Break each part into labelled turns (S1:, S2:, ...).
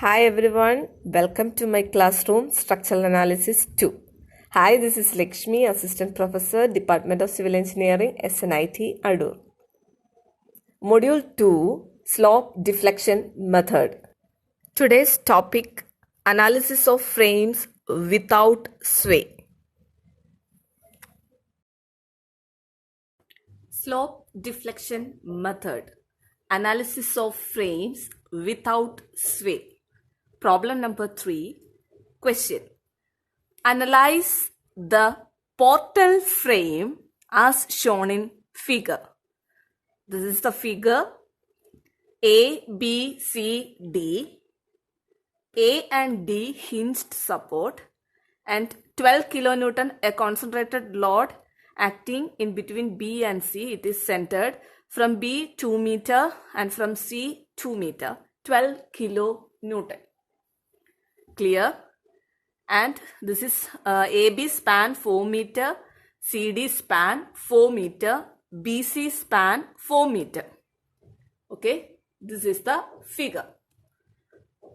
S1: Hi everyone, welcome to my classroom Structural Analysis 2. Hi, this is Lakshmi, Assistant Professor, Department of Civil Engineering, SNIT, Adur. Module 2, Slope Deflection Method. Today's topic, Analysis of Frames Without Sway. Slope Deflection Method. Analysis of frames without sway. Problem number 3. Question. Analyze the portal frame as shown in figure. This is the figure A, B, C, D. A and D hinged support and 12 kilonewton a concentrated load acting in between B and C. It is centered from B 2 meter and from C 2 meter, 12 kilonewton. Clear? And this is AB span 4 meter, CD span 4 meter, BC span 4 meter. Okay, this is the figure.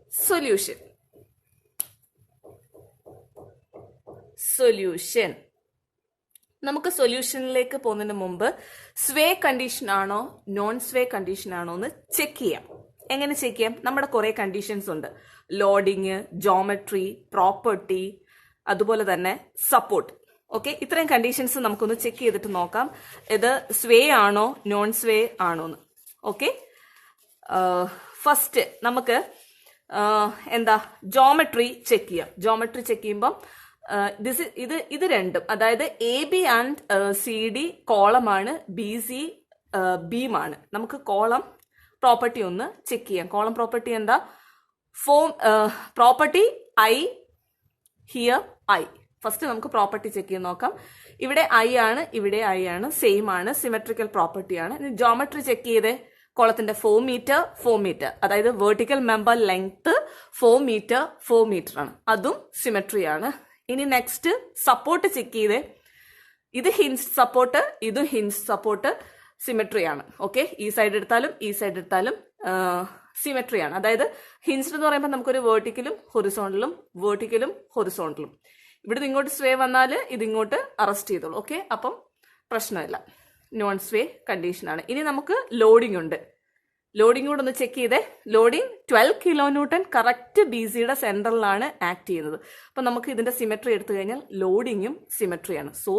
S1: Solution. നമുക്ക് സൊല്യൂഷനിലേക്ക് പോകുന്നതിന് മുമ്പ് സ്വേ condition ആണോ non സ്വേ condition ആണോ എന്ന് check ചെയ്യാം. എങ്ങനെ check ചെയ്യാം? നമ്മുടെ കുറെ കണ്ടീഷൻസ് ഉണ്ട്. ലോഡിങ്, ജോമെട്രി, പ്രോപ്പർട്ടി, അതുപോലെ തന്നെ സപ്പോർട്ട്. ഓക്കെ, ഇത്രയും കണ്ടീഷൻസ് നമുക്കൊന്ന് ചെക്ക് ചെയ്തിട്ട് നോക്കാം ഇത് സ്വേ ആണോ നോൺ സ്വേ ആണോ എന്ന്. ഓക്കെ, ഫസ്റ്റ് നമുക്ക് ജോമെട്രി ചെക്ക് ചെയ്യാം. ജോമെട്രി ചെക്ക് ചെയ്യുമ്പം ഇത് രണ്ടും, അതായത് A B and C D കോളമാണ്, ബി സി ബീമാണ്. നമുക്ക് കോളം പ്രോപ്പർട്ടി ഒന്ന് ചെക്ക് ചെയ്യാം. കോളം പ്രോപ്പർട്ടി എന്താ? Property I, here I. First നമുക്ക് പ്രോപ്പർട്ടി ചെക്ക് ചെയ്ത് നോക്കാം. ഇവിടെ ഐ ആണ്, ഇവിടെ ഐ ആണ്, സെയിം ആണ്, സിമെട്രിക്കൽ പ്രോപ്പർട്ടിയാണ്. ജോമെട്രി ചെക്ക് ചെയ്തേ. കോളത്തിന്റെ 4 മീറ്റർ 4 മീറ്റർ, അതായത് vertical member length 4 metre 4 metre ആണ്, അതും സിമെട്രി ആണ്. ഇനി നെക്സ്റ്റ് സപ്പോർട്ട് ചെക്ക് ചെയ്തേ. ഇത് ഹിഞ്ച് സപ്പോർട്ട്, ഇതും ഹിഞ്ച് സപ്പോർട്ട്, സിമെട്രി ആണ്. ഓക്കെ, ഈ സൈഡ് എടുത്താലും ഈ സൈഡ് എടുത്താലും സിമെട്രി ആണ്. അതായത് ഹിഞ്ച് എന്ന് പറയുമ്പോൾ നമുക്കൊരു വേർട്ടിക്കലും ഹൊറിസോണ്ടലും വേർട്ടിക്കലും ഹൊറിസോണ്ടലും. ഇവിടുന്ന് ഇങ്ങോട്ട് സ്വേ വന്നാൽ ഇതിങ്ങോട്ട് അറസ്റ്റ് ചെയ്തോളൂ. ഓക്കെ, അപ്പം പ്രശ്നമില്ല, നോൺ സ്വേ കണ്ടീഷനാണ്. ഇനി നമുക്ക് ലോഡിംഗ് ഉണ്ട്. ലോഡിംഗ് കൂടെ ഒന്ന് ചെക്ക് ചെയ്തേ. ലോഡിംഗ് 12 കിലോന്യൂട്ടൺ കറക്റ്റ് ബി സിയുടെ സെൻട്രലിലാണ് ആക്ട് ചെയ്യുന്നത്. അപ്പൊ നമുക്ക് ഇതിന്റെ സിമെട്രി എടുത്തു കഴിഞ്ഞാൽ ലോഡിങ്ങും സിമെട്രിയാണ്. So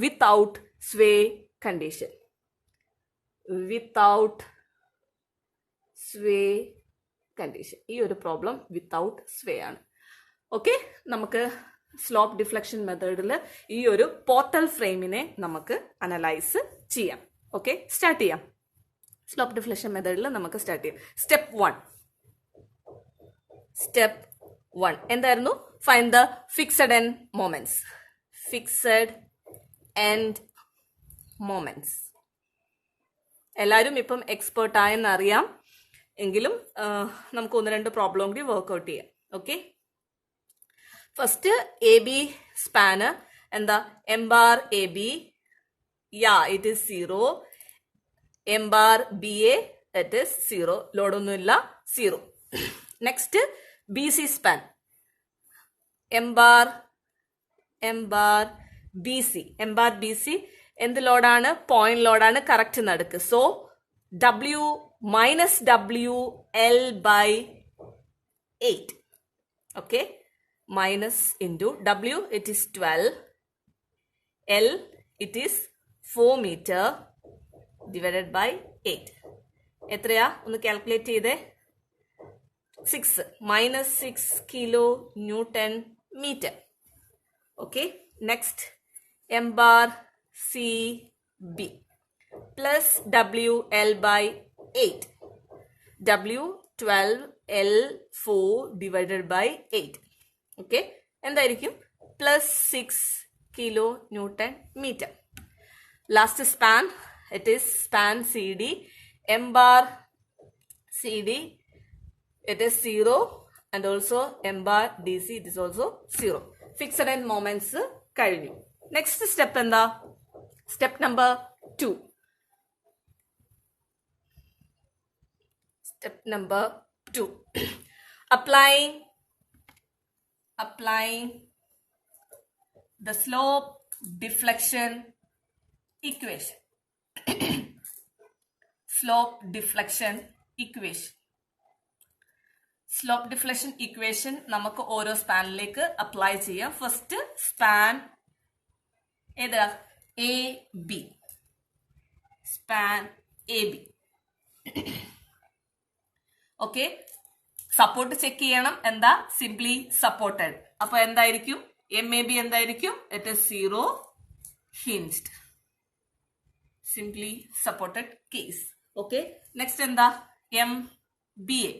S1: without sway condition, without sway condition, ഈ ഒരു പ്രോബ്ലം വിത്തൗട്ട് സ്വേ ആണ്. ഓക്കെ, നമുക്ക് സ്ലോപ്പ് ഡിഫ്ലക്ഷൻ മെത്തേഡിൽ ഈ ഒരു പോർട്ടൽ ഫ്രെയിമിനെ നമുക്ക് അനലൈസ് ചെയ്യാം. ഓക്കെ, സ്റ്റാർട്ട് ചെയ്യാം. സ്ലോപ്പ് ഡിഫ്ലക്ഷൻ മെത്തേഡിൽ നമുക്ക് സ്റ്റാർട്ട് ചെയ്യാം. സ്റ്റെപ്പ് 1 എന്തായിരുന്നു? Find the fixed end moments. Fixed end moments എല്ലാവരും ഇപ്പം എക്സ്പേർട്ട് ആയെന്ന് അറിയാം. എങ്കിലും നമുക്ക് 1-2 പ്രോബ്ലം കൂടി വർക്ക്ഔട്ട് ചെയ്യാം. Okay, first A B span എന്താ? M bar A B, it is 0. M bar B A, it is 0. ലോഡൊന്നുമില്ല, 0. Next B C span, M bar B C. M bar B C എന്ത് ലോഡാണ്? Point ലോഡാണ്, correct നടുക്ക്. So W minus WL/8. Okay, minus into W, it is 12. L, it is 4 meter divided by 8. എത്രയാ? ഒന്ന് calculate ചെയ്തേ. 6 minus 6 kilonewton meter. Okay, next M bar C B plus WL/8. W 12, L 4 divided by 8. Okay, എന്തായിരിക്കും? plus 6 kilonewton meter. Last span, it is span CD. M bar CD, it is 0, and also M bar DC, it is also 0. Fixed end moments കഴിഞ്ഞു. Next step എന്താ? Step number 2. Step number 2. applying the slope deflection equation. Slope deflection equation നമുക്ക് ഓരോ സ്പാനിലേക്ക് apply ചെയ്യാം. First span ഏതാ? A B. Span A B. Okay, support check ചെയ്യണം. എന്താ? Simply supported. അപ്പൊ എന്തായിരിക്കും? എം എ ബി എന്തായിരിക്കും? It is 0 hinged. Simply supported case. Okay, next എന്താ? M B A.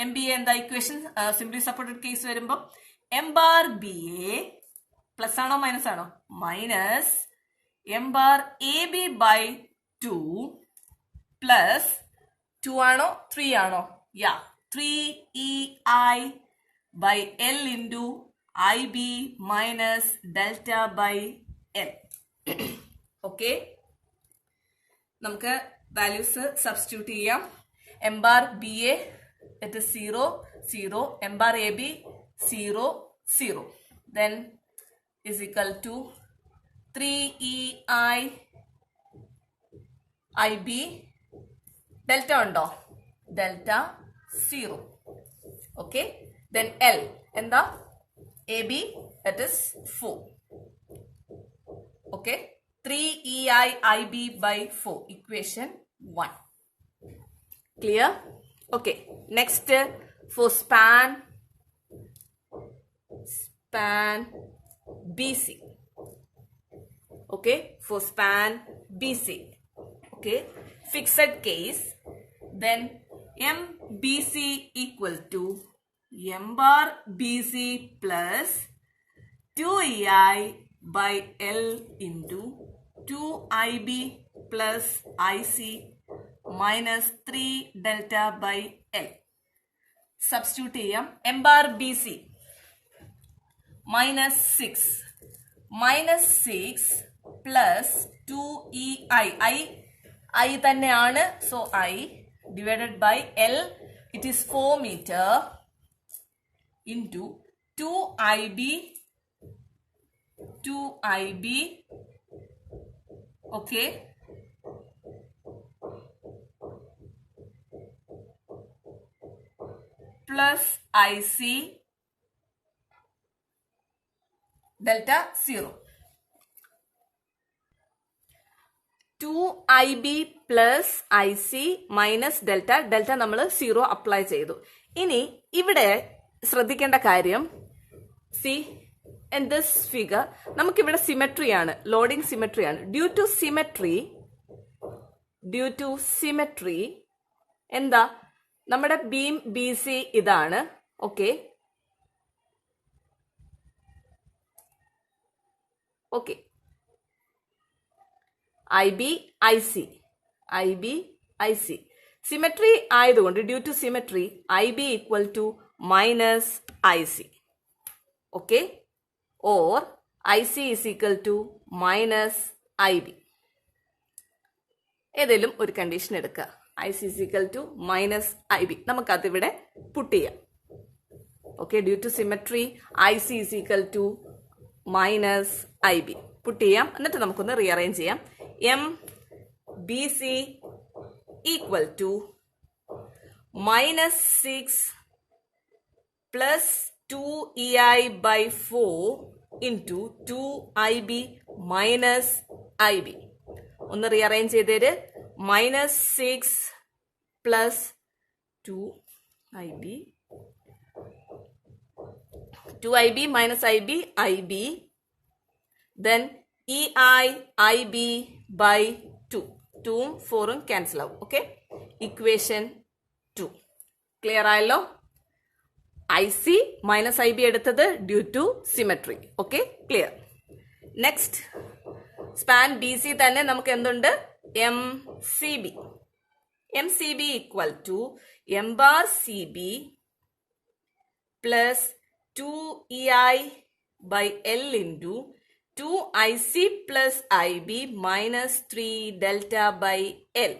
S1: M B A എന്താ ഇക്വേഷൻ? സിംപ്ലി സപ്പോർട്ടഡ് കേസ് വരുമ്പോൾ M bar B A plus ആണോ minus ആണോ? Minus M bar A B by 2 plus 2 ആണോ 3 ആണോ? യാ, 3EI by L into IB minus delta by L. Okay, നമുക്ക് values substitute ചെയ്യാം. M bar B A it is 0 0, m bar ab 0 0, then is equal to 3EI IB delta undo, delta 0. Okay, then L and the AB, it is 4. Okay, 3EI IB by 4, equation 1. Clear? Okay, next for span BC. Okay, for span BC. Okay, fixed case, then MBC equal to M bar BC plus 2EI by L into 2IB plus IC minus 3 delta by L. Substitute ചെയ്യാം. M bar BC minus 6 plus 2EI. I തന്നെയാണ്. So I divided by L, it is 4 meter into 2IB okay, plus IC delta 0. 2IB plus IC minus delta. Delta നമ്മൾ 0 apply ചെയ്തു. ഇനി ഇവിടെ ശ്രദ്ധിക്കേണ്ട കാര്യം, C in this figure നമുക്കിവിടെ symmetry ആണ്, loading symmetry ആണ്. ഡ്യൂ ടു സിമെട്രി എന്താ? നമ്മുടെ ബീം ബി സി ഇതാണ്. Okay, I B I C symmetry ആയതുകൊണ്ട് due to symmetry I B equal to minus I C. Okay, or I C is equal to minus I B. ഏതെങ്കിലും ഒരു condition എടുക്കുക. I C is equal to minus I B. നമുക്കതിവിടെ put ചെയ്യാം. Okay, due to symmetry I C is equal to minus I B put ചെയ്യാം. എന്നിട്ട് നമുക്കൊന്ന് rearrange ചെയ്യാം. M B C equal to minus 6 plus 2EI by 4 into 2IB minus IB. ഒന്ന് rearrange ചെയ്തേര്. Minus 6 plus 2IB minus IB, then EI IB by 2. 2ഉം 4ഉം cancel ആവും. Okay, equation 2. Clear ആയല്ലോ? I C minus I B എടുത്തത് due to symmetry. Okay, clear. Next span B C തന്നെ നമുക്ക് എന്തുണ്ട്? M C B equal to M bar C B plus 2EI by L into 2IC plus IB minus 3 delta by L.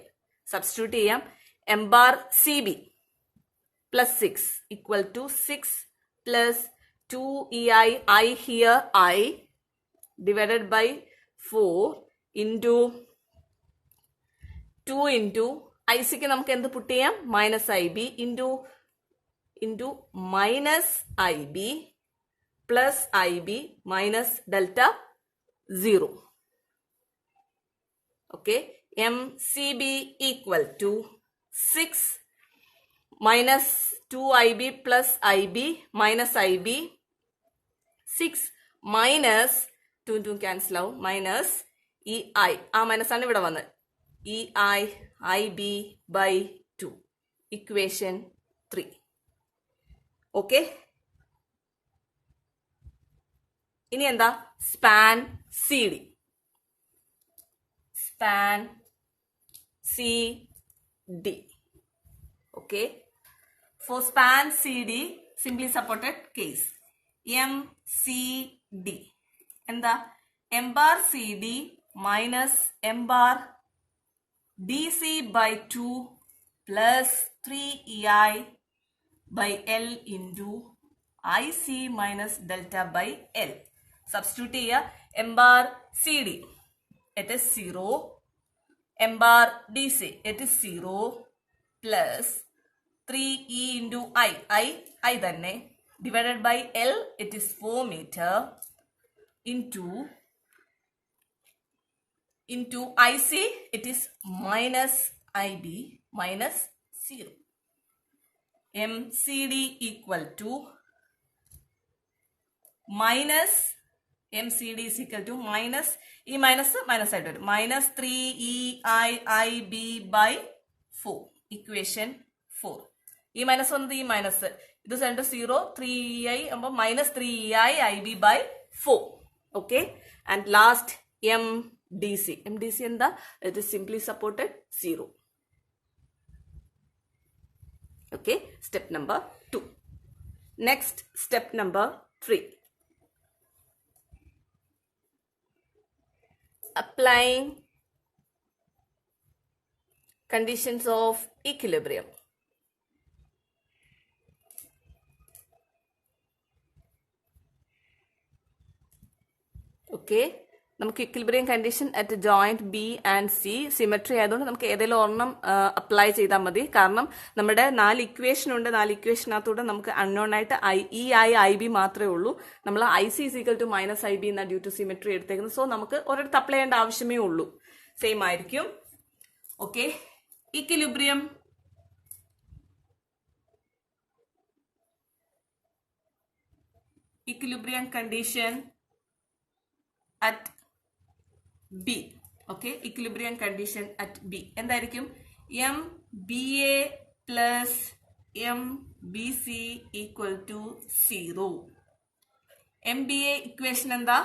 S1: Substitute ചെയ്യാം. M bar C B plus 6 equal to 6 plus 2EI, I here I, divided by 4 into 2 into ICക്ക് നമുക്ക് എന്ത് പുട്ട് ചെയ്യാം? Minus IB into minus IB plus IB minus delta 0. Okay, MCB equal to 6 minus 2IB plus IB minus IB, 6 minus 2 2 cancel out, minus EI, ആ minus ആണ് ഇവിടെ വന്നത്, EI IB by 2, equation 3. Okay, ഇനി എന്താ? Span CD. Span CD. Okay. For span CD, simply supported case. MCD. And the M bar CD minus M bar DC by 2 plus 3EI by L into IC minus delta by L. Substitute here M bar CD. It is 0. M bar DC, it is 0 plus 3E into I then divided by L, it is 4 meter into IC, it is minus IB minus 0. MCD equal to minus, MCD is equal to minus, E minus minus side minus 3EIIB by 4, equation 4. E minus 1 the E minus, this is under 0, 3EI minus 3EIIB by 4. Okay, and last MDC. MDC in the, it is simply supported 0. Okay, step number 2. Next, step number 3. Applying conditions of equilibrium. Okay, നമുക്ക് equilibrium condition at joint B and C symmetry ആയതുകൊണ്ട് നമുക്ക് ഏതെങ്കിലും ഒരെണ്ണം apply ചെയ്താൽ മതി. കാരണം നമ്മുടെ 4 equation ഉണ്ട്, 4 ഇക്വേഷനകത്തൂടെ നമുക്ക് അൺനോൺ ആയിട്ട് IB മാത്രമേ ഉള്ളൂ. നമ്മൾ IC is equal to minus IB എന്ന ഡ്യൂ ടു സിമെട്രി എടുത്തേക്കുന്നത്. സോ നമുക്ക് ഒരിടത്ത് അപ്ലൈ ചെയ്യേണ്ട ആവശ്യമേ ഉള്ളൂ, സെയിം ആയിരിക്കും. Okay, equilibrium condition at B. Okay, equilibrium condition at B. എന്തായിരിക്കും? MBA plus MBC equal to 0. MBA equation എന്താ?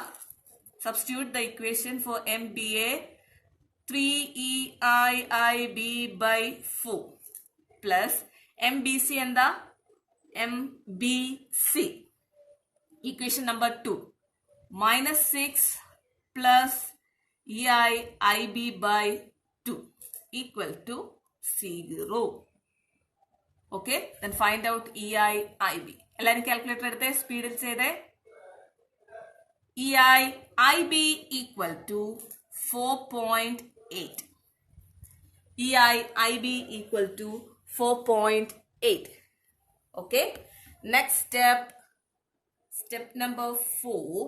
S1: Substitute the equation for MBA 3EIIB by 4 plus MBC എന്താ? MBC equation number 2 minus 6 plus EIIB by 2 equal to 0. Okay, then find out EIIB. എല്ലാരും calculator എടുത്തേ, സ്പീഡിൽ ചെയ്തേ. EIIB equal to 4.8. EIIB equal to 4.8. Okay, next step number 4.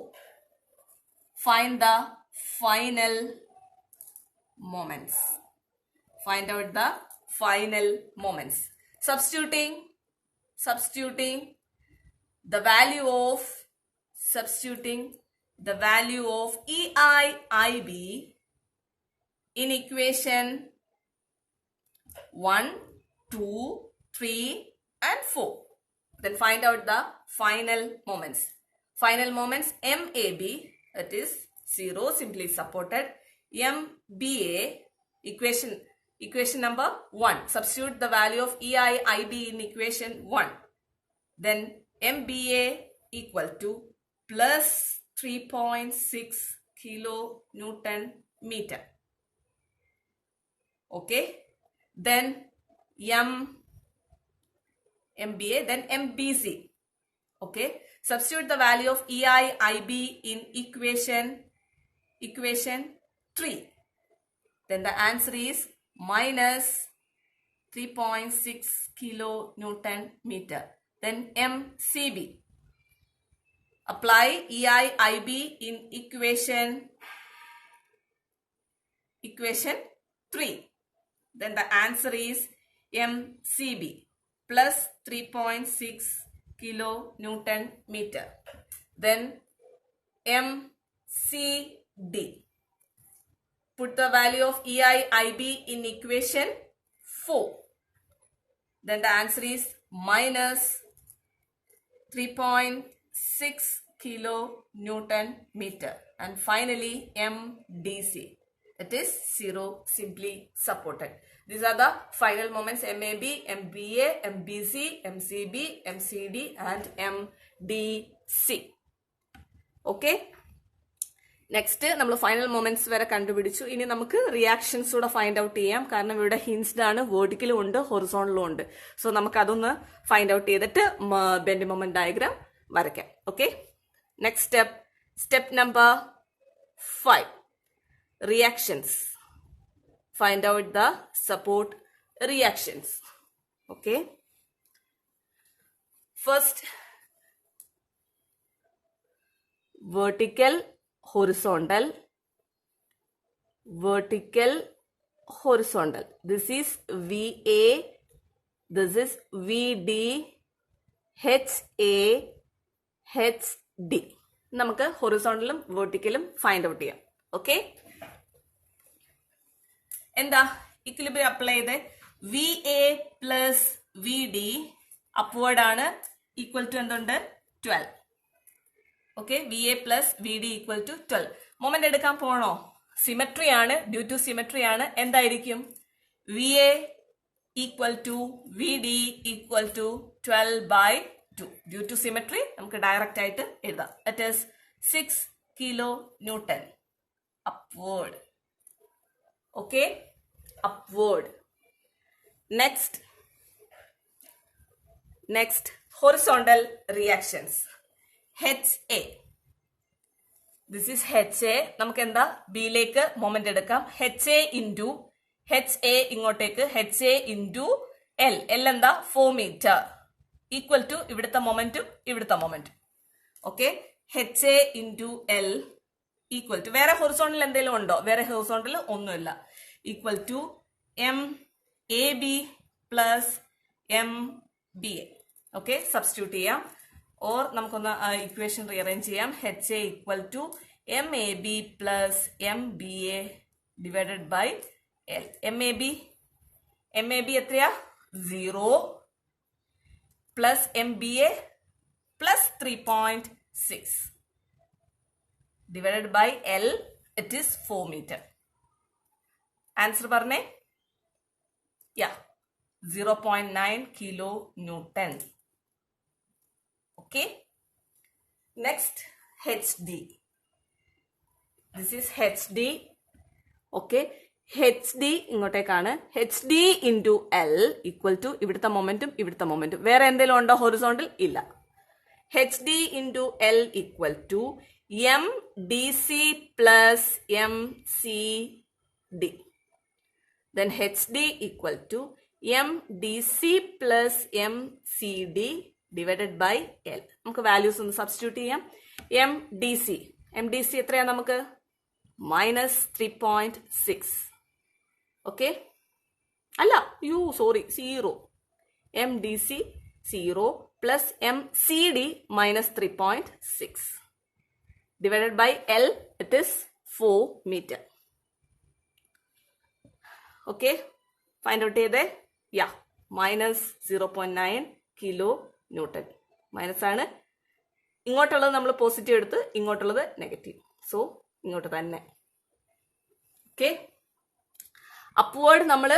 S1: Find the final moments. Find out the final moments. Substituting the value of EIIB in equation 1, 2, 3 and 4. Then find out the final moments. Final moments, MAB, that is 0, simply supported. MBA, equation number 1. Substitute the value of EIIB in equation 1. Then MBA equal to plus 3.6 kilonewton meter. Okay. Then MBA, then MBC. Okay, substitute the value of EI, IB in equation 3. Then the answer is minus 3.6 kilonewton meter. Then MCB. Apply EI, IB in equation 3. Then the answer is MCB plus 3.6 kilonewton meter. Then MCD. Put the value of EI, IB in equation 4. Then the answer is minus 3.6 kilonewton meter. And finally MDC. It is zero simply supported. These are the final moments: MAB, MBA, MBC, MCB, MCD and MDC. Okay. Next നമ്മൾ final moments വരെ കണ്ടുപിടിച്ചു. ഇനി നമുക്ക് reactions കൂടെ find out ചെയ്യാം. കാരണം ഇവിടെ ഹിൻസ്ഡ് ആണ്, വേർട്ടിക്കലും ഉണ്ട്, ഹൊറിസോണ്ടലും ഉണ്ട്. സോ നമുക്ക് അതൊന്ന് ഫൈൻഡ് ഔട്ട് ചെയ്തിട്ട് ബെൻഡ് മൊമെന്റ് ഡയഗ്രാം വരയ്ക്കാം. Okay, next step number 5, reactions. Find out the support reactions. Okay, first vertical, horizontal, vertical, horizontal. This is VA, this is VD, HA, HD. നമുക്ക് ഹൊറിസോണ്ടലും വെർട്ടിക്കലും ഫൈൻഡ് ഔട്ട് ചെയ്യാം. Okay, എന്താ equilibrium apply ചെയ്ത് VA plus VD upward ആണ്, equal to എന്തുണ്ട് 12. Okay, VA plus VD equal to 12. Moment എടുക്കാൻ പോണോ? സിമെട്രി ആണ്, ഡ്യൂ ടു സിമെട്രി ആണ്. എന്തായിരിക്കും? VA equal to VD equal to 12/2. Due to symmetry നമുക്ക് ഡയറക്റ്റ് ആയിട്ട് എഴുതാം. That is 6 kilonewton upward. Okay, upward. Next horizontal reactions. HA. This is HA. നമുക്ക് എന്താ ബിയിലേക്ക് മൊമെന്റ് എടുക്കാം. HA ഇൻറ്റു HA ഇങ്ങോട്ടേക്ക് HA ഇൻറ്റു L. L എന്താ 4 meter equal to ഇവിടുത്തെ മൊമെന്റും ഇവിടുത്തെ മൊമെന്റും. Okay, HA into L equal to, വേറെ ഹൊറിസോണ്ടൽ എന്തെങ്കിലും ഉണ്ടോ? വേറെ ഹൊറിസോണ്ടൽ ഒന്നുമില്ല. Equal to MAB plus MBA. Okay, substitute ചെയ്യാം. ഓർ നമുക്കൊന്ന് ഇക്വേഷൻ റീഅറേഞ്ച് ചെയ്യാം. HA equal to MAB plus MBA divided by L. MAB എത്രയാ? 0 plus MBA plus 3.6 divided by L. It is 4 metre. Answer പറഞ്ഞേ. 0.9 kilonewton. Okay, next HD. This is HD. Okay, HD ഇങ്ങോട്ടേക്കാണ്. HD into L equal to ഇവിടുത്തെ മൊമെന്റും ഇവിടുത്തെ momentum. വേറെ എന്തെങ്കിലും ഉണ്ടോ horizontal? ഇല്ല. HD into L equal to MDC plus MCD. Then HD equal to MDC plus MCD divided by L. നമുക്ക് values ഒന്ന് substitute ചെയ്യാം. MDC എത്രയാ നമുക്ക്? -3.6. ഓക്കെ, അല്ല, sorry, 0. MDC 0 plus MCD -3.6 divided by L. It is 4 meter. Okay, find out ചെയ്തേ. -0.9 kilonewton. Minus ആണ്. ഇങ്ങോട്ടുള്ളത് നമ്മൾ positive എടുത്ത്, ഇങ്ങോട്ടുള്ളത് നെഗറ്റീവ്. സോ ഇങ്ങോട്ട് തന്നെ. ഓക്കെ, അപ്വേർഡ് നമ്മൾ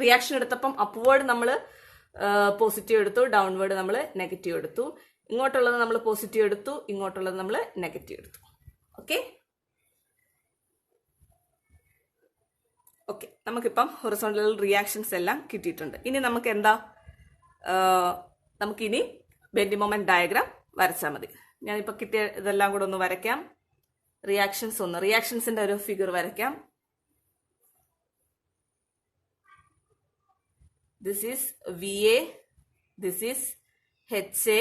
S1: റിയാക്ഷൻ എടുത്തപ്പം അപ്വേർഡ് നമ്മൾ പോസിറ്റീവ് എടുത്തു, ഡൗൺവേർഡ് നമ്മൾ നെഗറ്റീവ് എടുത്തു. ഇങ്ങോട്ടുള്ളത് നമ്മൾ പോസിറ്റീവ് എടുത്തു, ഇങ്ങോട്ടുള്ളത് നമ്മൾ നെഗറ്റീവ് എടുത്തു. ഓക്കെ, നമുക്കിപ്പം ഹൊറിസോണ്ടൽ റിയാക്ഷൻസ് എല്ലാം കിട്ടിയിട്ടുണ്ട്. ഇനി നമുക്ക് എന്താ നമുക്കിനി ബെൻഡിങ് മൊമെന്റ് ഡയഗ്രാം വരച്ചാൽ മതി. ഞാനിപ്പോൾ കിട്ടിയ ഇതെല്ലാം കൂടെ ഒന്ന് വരയ്ക്കാം. റിയാക്ഷൻസിന്റെ ഒരു ഫിഗർ വരയ്ക്കാം. This is VA, this is HA,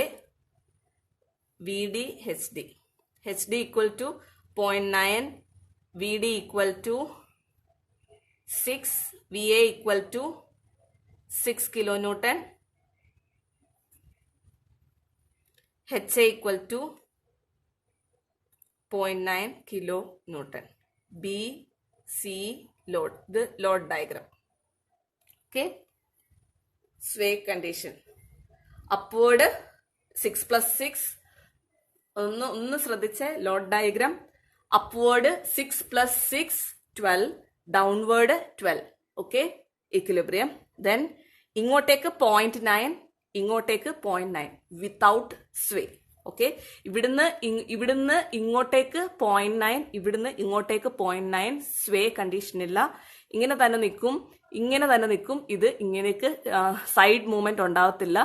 S1: VD, HD. HD equal to 0.9, VD equal to 6, VA equal to 6 kilonewton, HA equal to 0.9 kilonewton. B, C, load. The load diagram. Okay. Sway condition. Upward 6 plus 6. ഒന്ന് ശ്രദ്ധിച്ച് load diagram. Upward 6 plus 6 12, downward 12. Okay, equilibrium. Then ഇങ്ങോട്ടേക്ക് 0.9, ഇങ്ങോട്ടേക്ക് 0.9 without സ്വേ. Okay, ഇവിടുന്ന് ഇങ്ങോട്ടേക്ക് 0.9, ഇവിടുന്ന് ഇങ്ങോട്ടേക്ക് 0.9 സ്വേ condition ഇല്ല. ഇങ്ങനെ തന്നെ നിൽക്കും, ഇങ്ങനെ തന്നെ നിൽക്കും. ഇത് ഇങ്ങനെയൊക്കെ സൈഡ് മൂവ്മെന്റ് ഉണ്ടാകത്തില്ല.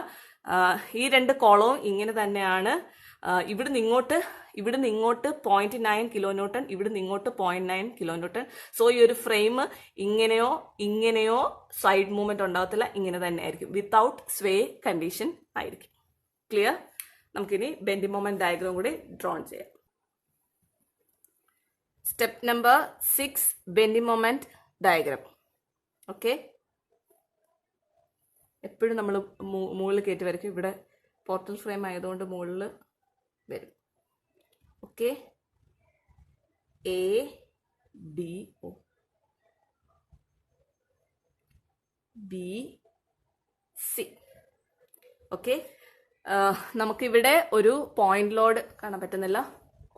S1: ഈ രണ്ട് കോളവും ഇങ്ങനെ തന്നെയാണ്. ഇവിടുന്ന് ഇങ്ങോട്ട് 0.9 കിലോന്യൂട്ടൺ, ഇവിടുന്ന് ഇങ്ങോട്ട് 0.9 കിലോന്യൂട്ടൺ. സോ ഈ ഒരു ഫ്രെയിം ഇങ്ങനെയോ സൈഡ് മൂവ്മെന്റ് ഉണ്ടാകത്തില്ല, ഇങ്ങനെ തന്നെ ആയിരിക്കും. വിത്തൗട്ട് സ്വേ കണ്ടീഷൻ ആയിരിക്കും. ക്ലിയർ? നമുക്കിനി ബെൻഡിങ് മൊമെന്റ് ഡയഗ്രാം കൂടി ഡ്രോൺ ചെയ്യാം. Step number 6, bending moment diagram. Okay, എപ്പോഴും നമ്മൾ മുകളിൽ കയറ്റി വരയ്ക്കും. ഇവിടെ പോർട്ടൽ ഫ്രെയിം ആയതുകൊണ്ട് മുകളിൽ വരും. Okay, ADO, BC. ഓക്കെ, നമുക്കിവിടെ ഒരു പോയിന്റ് ലോഡ് കാണാൻ പറ്റുന്നില്ല.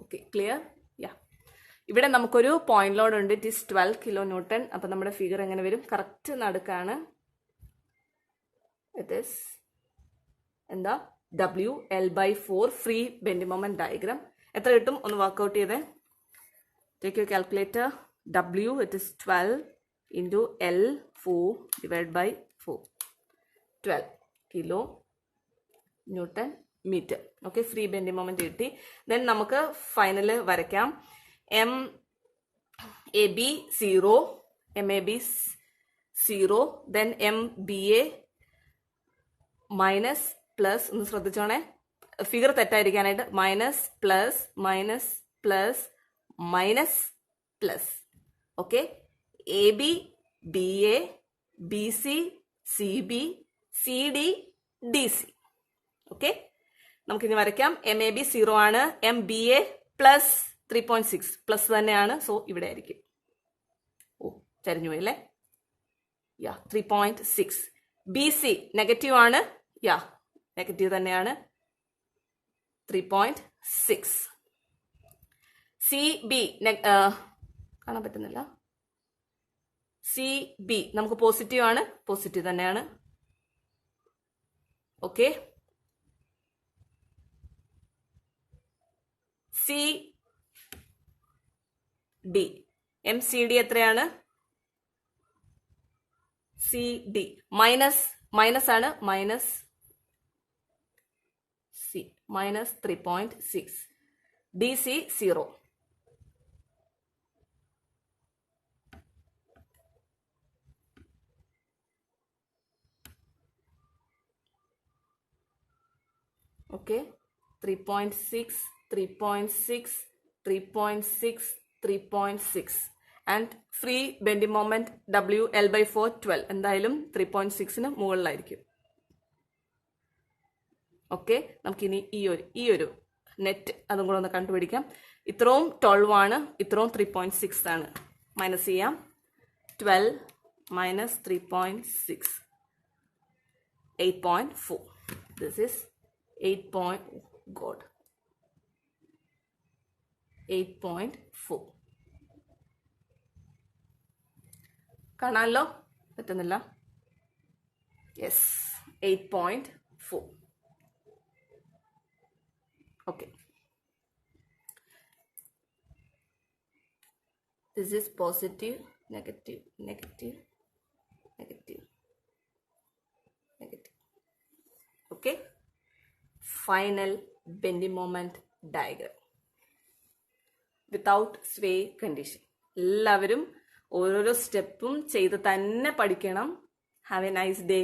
S1: Okay, clear? യാ, ഇവിടെ നമുക്കൊരു പോയിന്റ് ലോഡ് ഉണ്ട്. It is 12 kilonewton. അപ്പം നമ്മുടെ ഫിഗർ എങ്ങനെ വരും? കറക്റ്റ് നടുക്കാണ്. ഇറ്റ് ഈസ് എന്താ? WL/4 free bending moment diagram. എത്ര കിട്ടും? ഒന്ന് വർക്ക്ഔട്ട് ചെയ്തേ. Take your calculator. W it is 12 into L4 divided by 4. 12 kilonewton meter. Okay, free bending moment കിട്ടി. ദെൻ നമുക്ക് ഫൈനല് വരയ്ക്കാം. MAB 0, MAB 0, then MBA minus plus. ഒന്ന് ശ്രദ്ധിച്ചോണേ, ഫിഗർ തെറ്റായിരിക്കാനായിട്ട്. Minus plus minus plus minus plus. Okay, AB BA BC CB CD DC. Okay, നമുക്കിനി വരയ്ക്കാം. MAB 0 ആണ്. MBA plus 3.6 plus തന്നെയാണ്. സോ ഇവിടെ ആയിരിക്കും. ഓ, ചരിഞ്ഞു പോയി അല്ലേ? യാ, 3.6. BC നെഗറ്റീവ് ആണ്. യാ, നെഗറ്റീവ് തന്നെയാണ്. 3.6. CB കാണാൻ പറ്റുന്നില്ല. CB നമുക്ക് പോസിറ്റീവ് ആണ്. പോസിറ്റീവ് തന്നെയാണ്. ഓക്കെ, CD MCD എത്രയാണ്? CD മൈനസ് ആണ്. Minus C minus 3.6. DC 0. Okay, 3.6 3.6 3.6 3.6 and free bending moment WL/4 12. എന്തായാലും 3.6ന് മുകളിലായിരിക്കും. ഓക്കെ, നമുക്കിനി ഈ ഒരു നെറ്റ് അതും കൂടെ ഒന്ന് കണ്ടുപിടിക്കാം. ഇത്രയും 12 ആണ്, ഇത്രയും 3.6 ആണ്. മൈനസ് ചെയ്യാം. 12 മൈനസ് 3.6 8.4. This is 8.4. കാണാമല്ലോ? പറ്റുന്നില്ല? Yes, 8.4. Okay, this is positive negative negative negative negative. Okay, final bending moment diagram without sway condition. എല്ലാവരും ഓരോരോ സ്റ്റെപ്പും ചെയ്ത് തന്നെ പഠിക്കണം. Have a nice day.